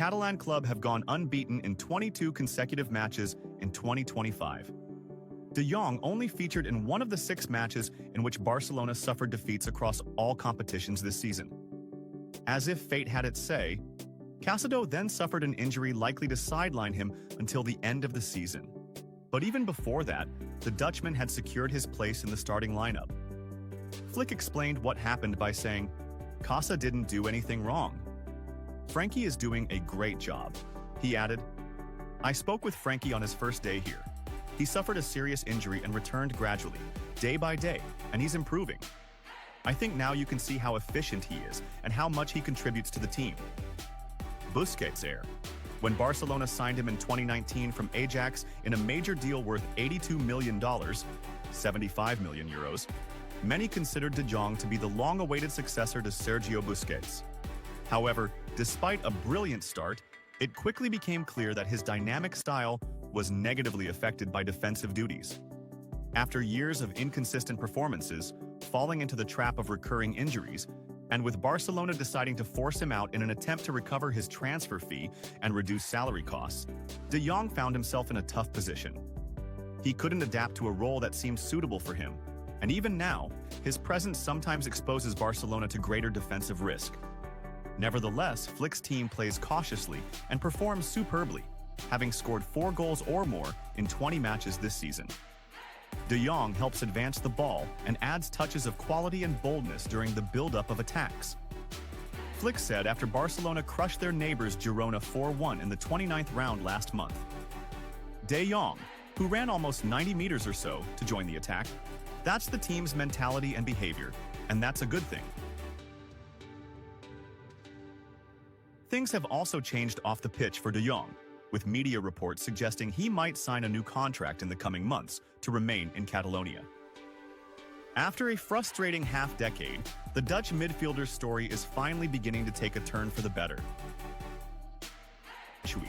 Catalan club have gone unbeaten in 22 consecutive matches in 2025. De Jong only featured in one of the 6 matches in which Barcelona suffered defeats across all competitions this season. As if fate had its say, Casado then suffered an injury likely to sideline him until the end of the season. But even before that, the Dutchman had secured his place in the starting lineup. Flick explained what happened by saying, "Casa didn't do anything wrong. Frankie is doing a great job." He added, "I spoke with Frankie on his first day here. He suffered a serious injury and returned gradually, day by day, and he's improving. I think now you can see how efficient he is and how much he contributes to the team." Busquets heir. When Barcelona signed him in 2019 from Ajax in a major deal worth $82 million, €75 million, many considered De Jong to be the long-awaited successor to Sergio Busquets. However, despite a brilliant start, it quickly became clear that his dynamic style was negatively affected by defensive duties. After years of inconsistent performances, falling into the trap of recurring injuries, and with Barcelona deciding to force him out in an attempt to recover his transfer fee and reduce salary costs, De Jong found himself in a tough position. He couldn't adapt to a role that seemed suitable for him, and even now, his presence sometimes exposes Barcelona to greater defensive risk. Nevertheless, Flick's team plays cautiously and performs superbly, having scored 4 goals or more in 20 matches this season. De Jong helps advance the ball and adds touches of quality and boldness during the build-up of attacks. Flick said after Barcelona crushed their neighbors Girona 4-1 in the 29th round last month. De Jong, who ran almost 90 meters or so to join the attack, that's the team's mentality and behavior, and that's a good thing. Things have also changed off the pitch for De Jong, with media reports suggesting he might sign a new contract in the coming months to remain in Catalonia. After a frustrating half-decade, the Dutch midfielder's story is finally beginning to take a turn for the better. This week,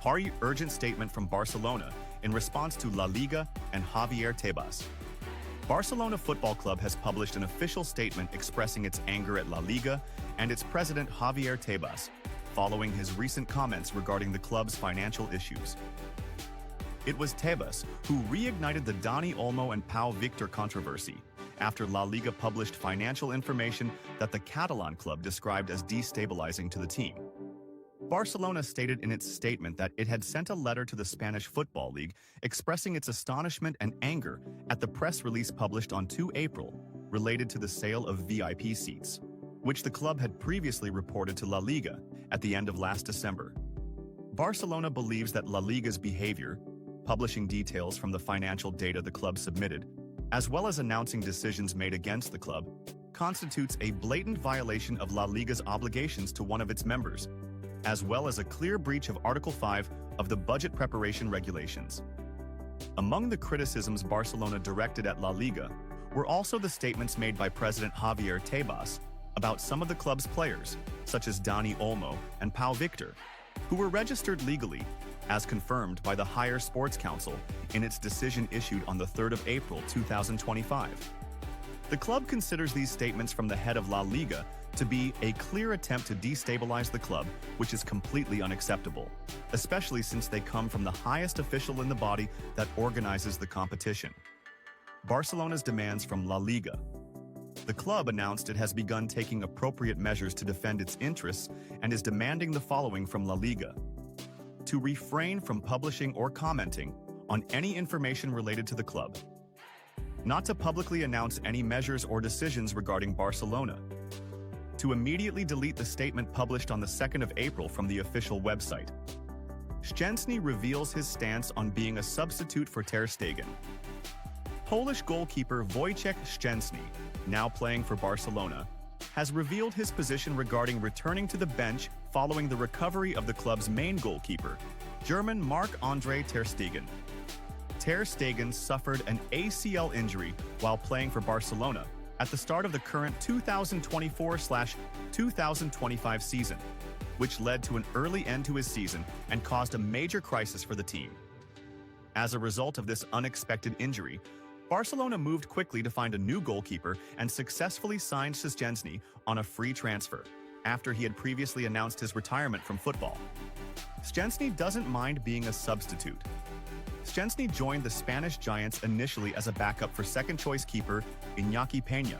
hurry urgent statement from Barcelona in response to La Liga and Javier Tebas. Barcelona Football Club has published an official statement expressing its anger at La Liga and its president Javier Tebas, following his recent comments regarding the club's financial issues. It was Tebas who reignited the Dani Olmo and Pau Victor controversy after La Liga published financial information that the Catalan club described as destabilizing to the team. Barcelona stated in its statement that it had sent a letter to the Spanish Football League expressing its astonishment and anger at the press release published on 2 April related to the sale of VIP seats, which the club had previously reported to La Liga at the end of last December. Barcelona believes that La Liga's behavior, publishing details from the financial data the club submitted, as well as announcing decisions made against the club, constitutes a blatant violation of La Liga's obligations to one of its members, as well as a clear breach of Article 5 of the Budget Preparation Regulations. Among the criticisms Barcelona directed at La Liga were also the statements made by President Javier Tebas about some of the club's players, such as Dani Olmo and Pau Victor, who were registered legally, as confirmed by the Higher Sports Council in its decision issued on the 3rd of April 2025. The club considers these statements from the head of La Liga to be a clear attempt to destabilize the club, which is completely unacceptable, especially since they come from the highest official in the body that organizes the competition. Barcelona's demands from La Liga. The club announced it has begun taking appropriate measures to defend its interests and is demanding the following from La Liga: to refrain from publishing or commenting on any information related to the club, not to publicly announce any measures or decisions regarding Barcelona, to immediately delete the statement published on the 2nd of April from the official website. Szczęsny reveals his stance on being a substitute for Ter Stegen. Polish goalkeeper Wojciech Szczęsny, now playing for Barcelona, has revealed his position regarding returning to the bench following the recovery of the club's main goalkeeper, German Marc-Andre Ter Stegen. Ter Stegen suffered an ACL injury while playing for Barcelona at the start of the current 2024/2025 season, which led to an early end to his season and caused a major crisis for the team. As a result of this unexpected injury, Barcelona moved quickly to find a new goalkeeper and successfully signed Szczęsny on a free transfer, after he had previously announced his retirement from football. Szczęsny doesn't mind being a substitute. Szczęsny joined the Spanish Giants initially as a backup for second-choice keeper Iñaki Peña,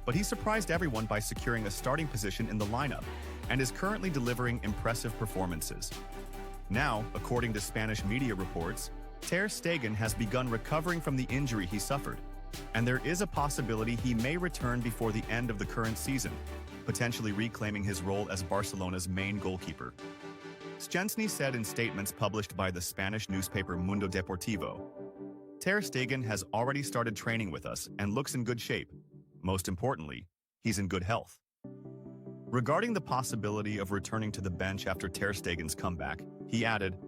but he surprised everyone by securing a starting position in the lineup and is currently delivering impressive performances. Now, according to Spanish media reports, Ter Stegen has begun recovering from the injury he suffered, and there is a possibility he may return before the end of the current season, potentially reclaiming his role as Barcelona's main goalkeeper. Szczęsny said in statements published by the Spanish newspaper Mundo Deportivo, "Ter Stegen has already started training with us and looks in good shape. Most importantly, he's in good health." Regarding the possibility of returning to the bench after Ter Stegen's comeback, he added,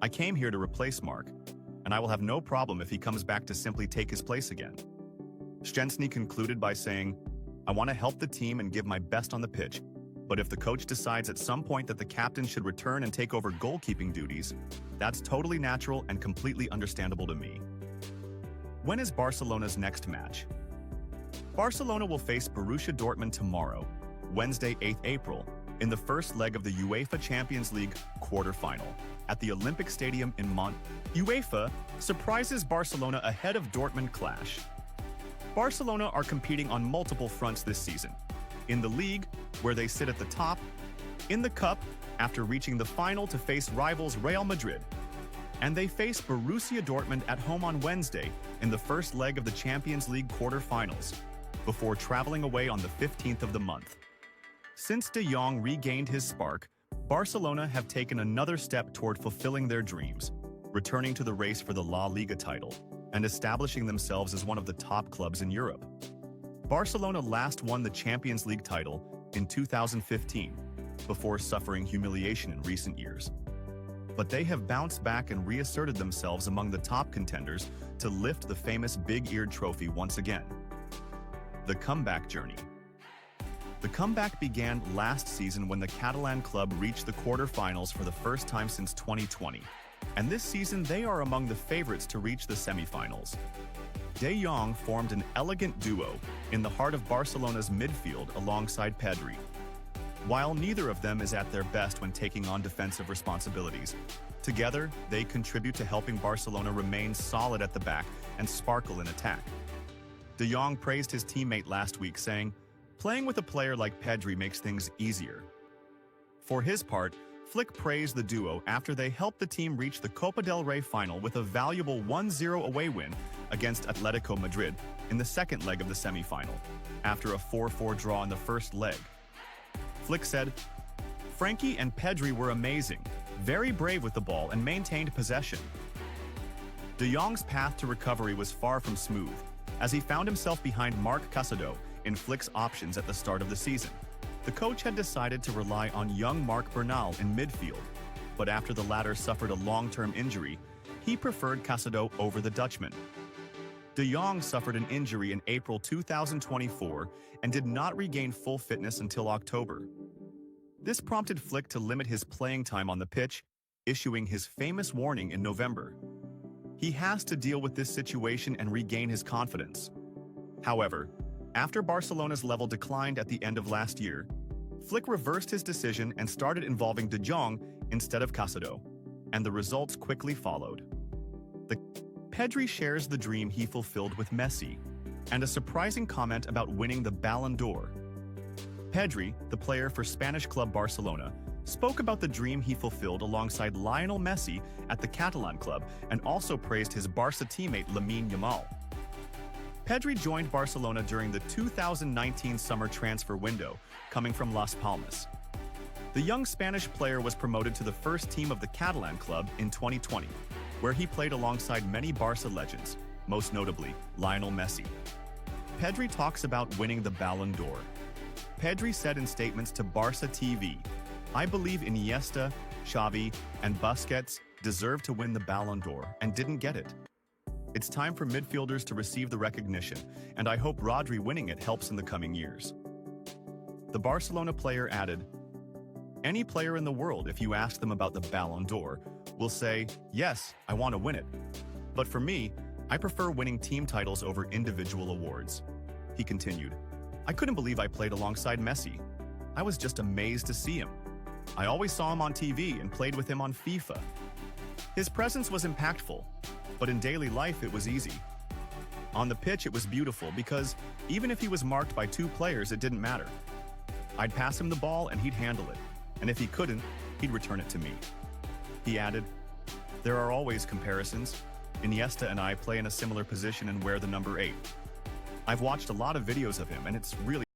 "I came here to replace Mark, and I will have no problem if he comes back to simply take his place again." Szczęsny concluded by saying, "I want to help the team and give my best on the pitch, but if the coach decides at some point that the captain should return and take over goalkeeping duties, that's totally natural and completely understandable to me." When is Barcelona's next match? Barcelona will face Borussia Dortmund tomorrow, Wednesday, 8th April, in the first leg of the Uefa Champions League quarter-final at the Olympic Stadium in UEFA surprises Barcelona ahead of Dortmund clash. Barcelona are competing on multiple fronts this season. In the league, where they sit at the top, in the cup, after reaching the final to face rivals Real Madrid, and they face Borussia Dortmund at home on Wednesday in the first leg of the Champions League quarter-finals, before traveling away on the 15th of the month. Since De Jong regained his spark, Barcelona have taken another step toward fulfilling their dreams, returning to the race for the La Liga title, and establishing themselves as one of the top clubs in Europe. Barcelona last won the Champions League title in 2015, before suffering humiliation in recent years. But they have bounced back and reasserted themselves among the top contenders to lift the famous big-eared trophy once again. The comeback journey. The comeback began last season when the Catalan club reached the quarter-finals for the first time since 2020, and this season they are among the favorites to reach the semi-finals. De Jong formed an elegant duo in the heart of Barcelona's midfield alongside Pedri. While neither of them is at their best when taking on defensive responsibilities, together they contribute to helping Barcelona remain solid at the back and sparkle in attack. De Jong praised his teammate last week, saying, "Playing with a player like Pedri makes things easier." For his part, Flick praised the duo after they helped the team reach the Copa del Rey final with a valuable 1-0 away win against Atletico Madrid in the second leg of the semi-final, after a 4-4 draw in the first leg. Flick said, "Frankie and Pedri were amazing, very brave with the ball and maintained possession." De Jong's path to recovery was far from smooth, as he found himself behind Marc Casado in Flick's options at the start of the season. The coach had decided to rely on young Marc Bernal in midfield, but after the latter suffered a long-term injury, he preferred Casado over the Dutchman. De Jong suffered an injury in April 2024 and did not regain full fitness until October. This prompted Flick to limit his playing time on the pitch, issuing his famous warning in November. He has to deal with this situation and regain his confidence. However, after Barcelona's level declined at the end of last year, Flick reversed his decision and started involving De Jong instead of Casado, and the results quickly followed. Pedri shares the dream he fulfilled with Messi, and a surprising comment about winning the Ballon d'Or. Pedri, the player for Spanish club Barcelona, spoke about the dream he fulfilled alongside Lionel Messi at the Catalan club and also praised his Barca teammate Lamine Yamal. Pedri joined Barcelona during the 2019 summer transfer window, coming from Las Palmas. The young Spanish player was promoted to the first team of the Catalan club in 2020, where he played alongside many Barca legends, most notably Lionel Messi. Pedri talks about winning the Ballon d'Or. Pedri said in statements to Barca TV, "I believe Iniesta, Xavi, and Busquets deserve to win the Ballon d'Or and didn't get it. It's time for midfielders to receive the recognition, and I hope Rodri winning it helps in the coming years." The Barcelona player added, "Any player in the world, if you ask them about the Ballon d'Or, will say, 'Yes, I want to win it.' But for me, I prefer winning team titles over individual awards." He continued, "I couldn't believe I played alongside Messi. I was just amazed to see him. I always saw him on TV and played with him on FIFA. His presence was impactful, but in daily life it was easy. On the pitch it was beautiful because even if he was marked by two players, it didn't matter. I'd pass him the ball and he'd handle it, and if he couldn't, he'd return it to me. He added, "There are always comparisons. Iniesta and I play in a similar position and wear the number 8. I've watched a lot of videos of him, and it's really